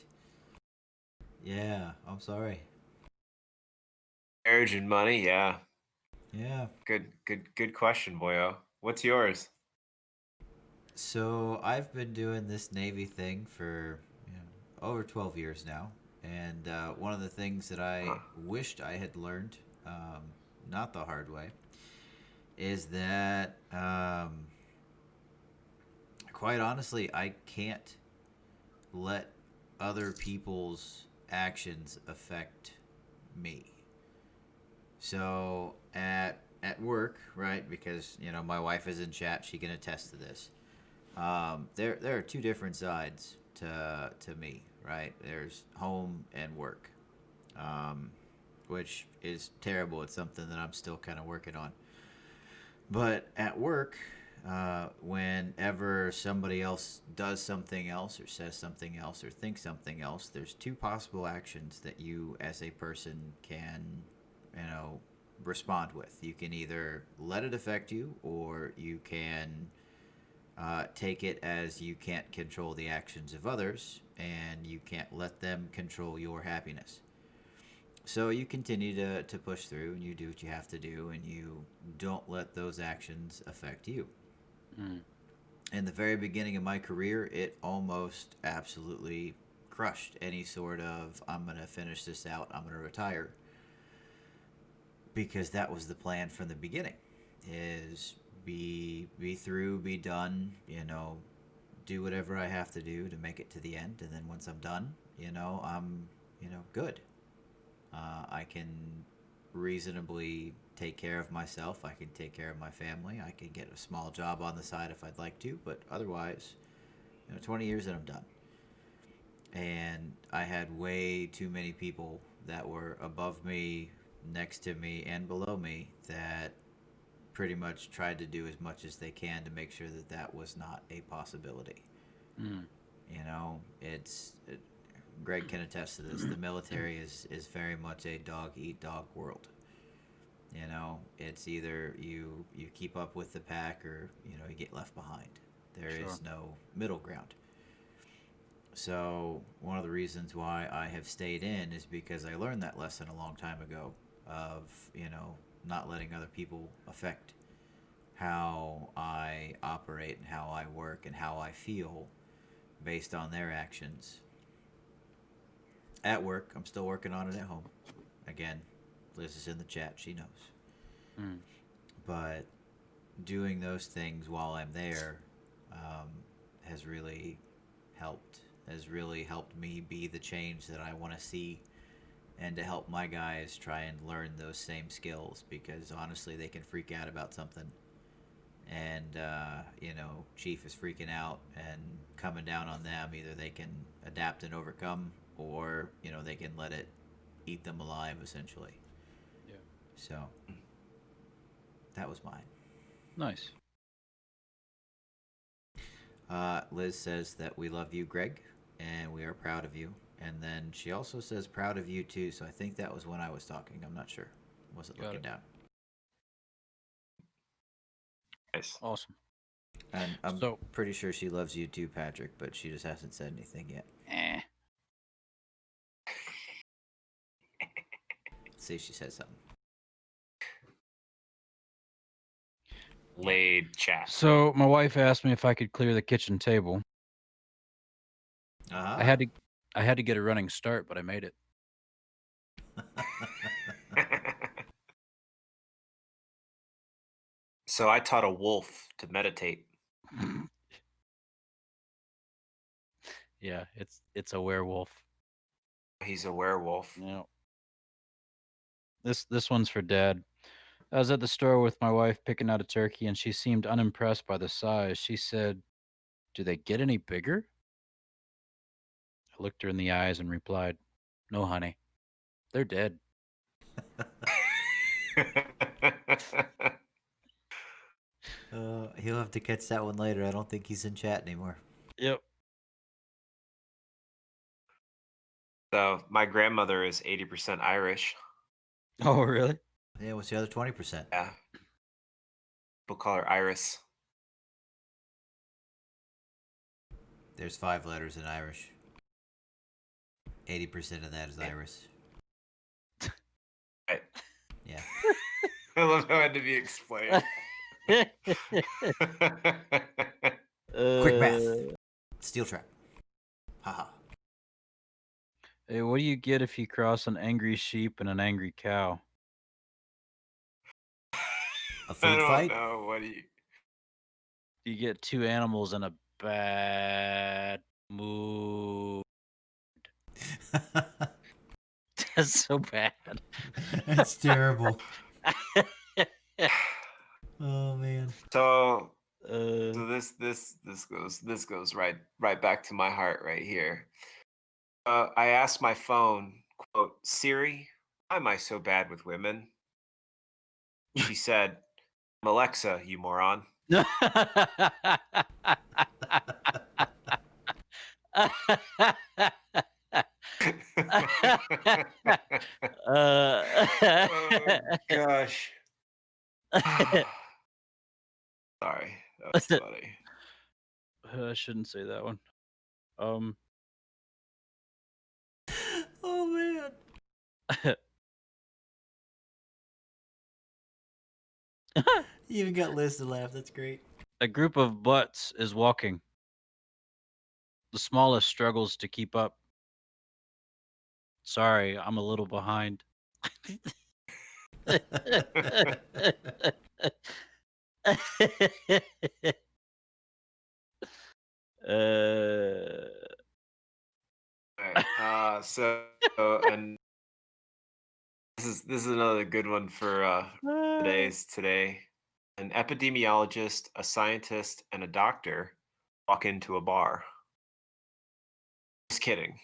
Yeah, I'm sorry. Marriage and money, yeah. Yeah. Good question, boyo. What's yours? So I've been doing this Navy thing for over 12 years now, and one of the things that I Huh. wished I had learned, um, not the hard way, is that quite honestly, I can't let other people's actions affect me. So at work, right? Because my wife is in chat; she can attest to this. There are two different sides to me, right? There's home and work, um, which is terrible. It's something that I'm still kind of working on. But at work, whenever somebody else does something else or says something else or thinks something else, there's two possible actions that you as a person can, you know, respond with. You can either let it affect you, or you can take it as you can't control the actions of others and you can't let them control your happiness. So you continue to push through and you do what you have to do and you don't let those actions affect you. Mm. In the very beginning of my career, it almost absolutely crushed any sort of I'm going to finish this out, I'm going to retire, because that was the plan from the beginning, is be through, be done, do whatever I have to do to make it to the end, and then once I'm done, I'm good. I can reasonably take care of myself. I can take care of my family. I can get a small job on the side if I'd like to, but otherwise, 20 years and I'm done. And I had way too many people that were above me, next to me, and below me that pretty much tried to do as much as they can to make sure that that was not a possibility. Mm. Greg can attest to this. The military is very much a dog eat dog world. It's either you keep up with the pack, or you get left behind. There Sure. is no middle ground. So one of the reasons why I have stayed in is because I learned that lesson a long time ago of not letting other people affect how I operate and how I work and how I feel based on their actions. At work, I'm still working on it at home. Again, Liz is in the chat, she knows. Mm. But doing those things while I'm there um, has really helped me be the change that I want to see, and to help my guys try and learn those same skills, because honestly they can freak out about something, and Chief is freaking out and coming down on them. Either they can adapt and overcome, or they can let it eat them alive, essentially. Yeah. So that was mine. Nice. Liz says that we love you, Greg, and we are proud of you. And then she also says proud of you too. So I think that was when I was talking. I'm not sure. Wasn't Got looking it. down. Nice. Awesome. And I'm So, pretty sure she loves you too, Patrick, but she just hasn't said anything yet. eh. See if she says something. Laid chat. So my wife asked me if I could clear the kitchen table. I Uh had to I had to get a running start, but I made it. huh. So I taught a wolf to meditate. Yeah, it's a werewolf. He's a werewolf. Yeah. This one's for Dad. I was at the store with my wife picking out a turkey, and she seemed unimpressed by the size. She said, "Do they get any bigger?" I looked her in the eyes and replied, "No, honey. They're dead." He'll have to catch that one later. I don't think he's in chat anymore. Yep. So my grandmother is 80% Irish. Oh, really? Yeah, what's the other 20%? Yeah. People call her Iris. There's 5 letters in Irish. 80% of that is Irish. Right. Yeah. I love how it had to be explained. Quick math. Steel trap. Haha. Hey, what do you get if you cross an angry sheep and an angry cow? A I food don't fight? know. What do you? You get two animals in a bad mood. That's so bad. That's terrible. Oh man. So Uh, this goes right back to my heart right here. I asked my phone, quote, Siri, why am I so bad with women? She said, I'm Alexa, you moron. Oh gosh. Sorry, that was funny. I shouldn't say that one. Um, Oh man. You even got Liz to laugh. That's great. a group of butts is walking. The smallest struggles to keep up. Sorry, I'm a little behind. uh, Alright, and this is another good one for today. An epidemiologist, a scientist, and a doctor walk into a bar. Just kidding.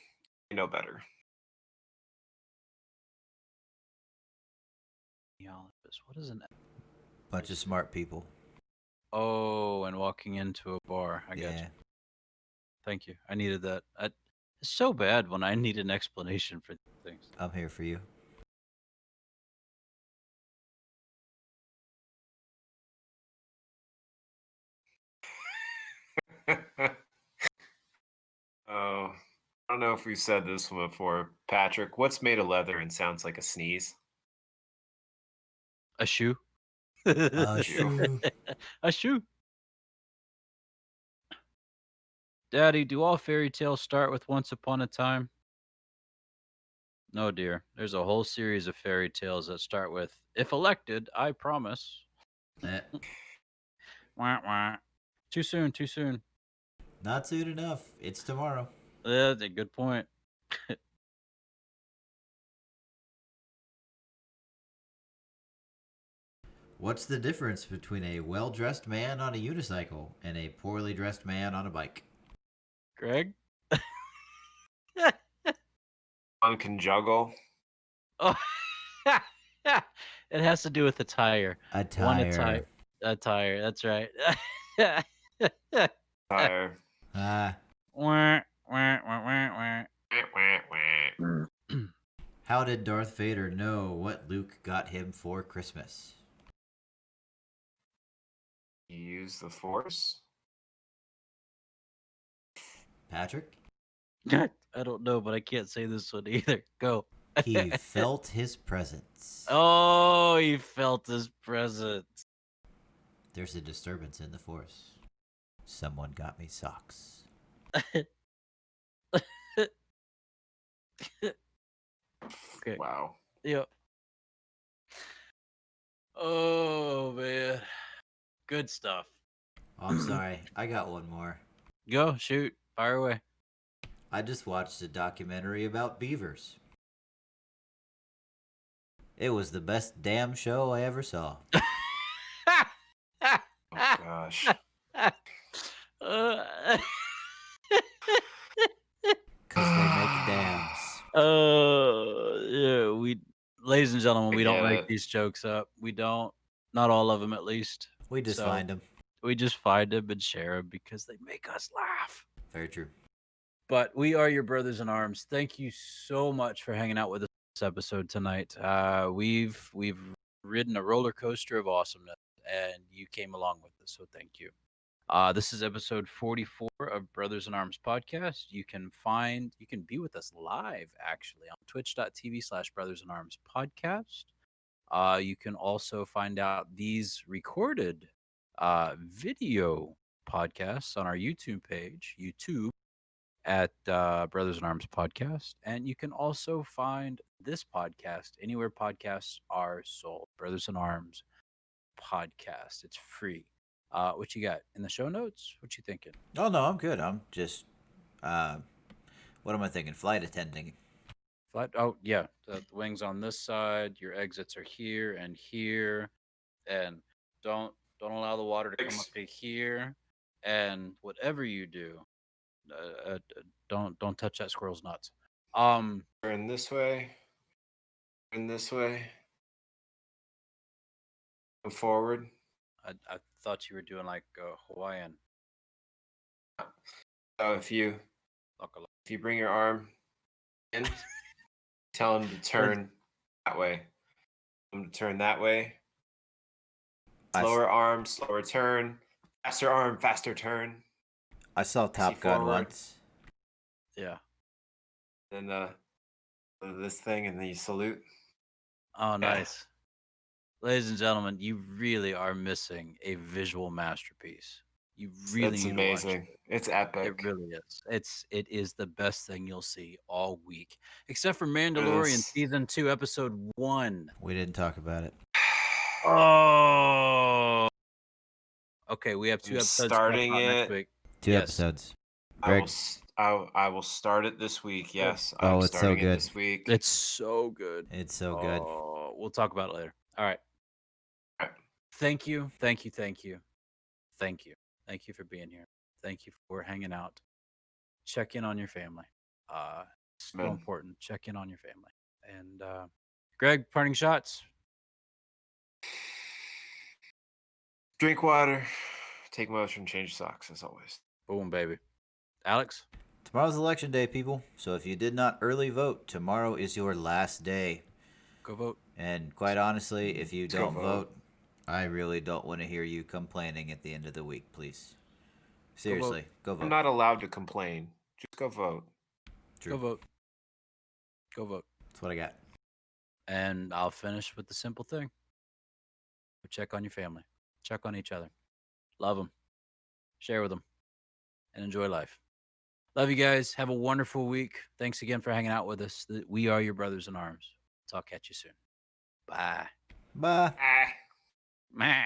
You know better. what is an? Bunch of smart people. Oh, and walking into a bar. I got Yeah. you. Thank you. I needed that. It's so bad when I need an explanation for things. I'm here for you. Oh, I don't know if we've said this one before. Patrick, what's made of leather and sounds like a sneeze? A shoe. Shoe. Shoe. A shoe. Daddy, do all fairy tales start with once upon a time? No, dear. There's a whole series of fairy tales that start with, if elected, I promise. Eh, Wah, wah. Too soon, too soon. not soon enough. It's tomorrow. Yeah, that's a good point. What's the difference between a well dressed man on a unicycle and a poorly dressed man on a bike? Greg? One can juggle. Oh, it has to do with a tire. A One tire. a tire. That's right. Tire. Ah. Wah, wah, wah, wah, wah. How did Darth Vader know what Luke got him for Christmas? Use the force. Patrick? I don't know, but I can't say this one either. Go. He felt his presence. Oh, he felt his presence. There's a disturbance in the force. Someone got me socks. Okay. Wow. Yep. Oh man, good stuff. Oh, I'm sorry. I got one more. Go shoot, fire away. I just watched a documentary about beavers. It was the best damn show I ever saw. Oh gosh. Because they make dams. Yeah, ladies and gentlemen, I we don't get make it. these jokes up. We don't. Not all of them, at least. We just So find them. we just find them and share them because they make us laugh. Very true. But we are your brothers in arms. Thank you so much for hanging out with us this episode tonight. We've ridden a roller coaster of awesomeness, and you came along with us. So thank you. This is episode 44 of Brothers in Arms podcast. You can be with us live actually on twitch.tv/Brothers in Arms podcast. You can also find out these recorded video podcasts on our YouTube page, YouTube at Brothers in Arms podcast. And you can also find this podcast anywhere podcasts are sold. Brothers in Arms podcast. It's free. What you got in the show notes? What you thinking? Oh no, I'm good. I'm just uh, what am I thinking? Flight attending. Flat. Oh yeah, the wings on this side. Your exits are here and here, and don't don't allow the water to come up Thanks. to here. And whatever you do, don't touch that squirrel's nuts. Turn this way. Turn this way. Go forward. I thought you were doing like Hawaiian. So if you bring your arm in, tell him to turn that way. Tell him to turn that way. Slower arm, slower turn. Faster arm, faster turn. I saw Top Gun forward. once. Yeah. Then this thing, and then you salute. Oh, nice. Ladies and gentlemen, you really are missing a visual masterpiece. You really It's need to watch amazing. it. It's epic. It really is. It is the best thing you'll see all week, except for Mandalorian season 2, episode 1. We didn't talk about it. Oh. Okay, we have 2 episodes starting next it. week. Two episodes. Greg. I will start it this week. Yes, Oh, I'm it's so starting good. it this week. It's so good. It's so good. Oh, we'll talk about it later. All right. All right. Thank you. Thank you. Thank you. Thank you. Thank you for being here. Thank you for hanging out. Check in on your family. So Amen. important. Check in on your family. And Greg, parting shots. Drink water, take motion, change socks as always. Boom, baby. Alex? Tomorrow's election day, people. So if you did not early vote, tomorrow is your last day. Go vote. And quite honestly, if you Let's go don't vote. vote, I really don't want to hear you complaining at the end of the week, please. Seriously, go vote. I'm not allowed to complain. Just go vote. True. Go vote. Go vote. That's what I got. And I'll finish with the simple thing. Check on your family. Check on each other. Love them. Share with them. And enjoy life. Love you guys. Have a wonderful week. Thanks again for hanging out with us. We are your brothers in arms. So I'll catch you soon. Bye. Bye. Ah. Meh.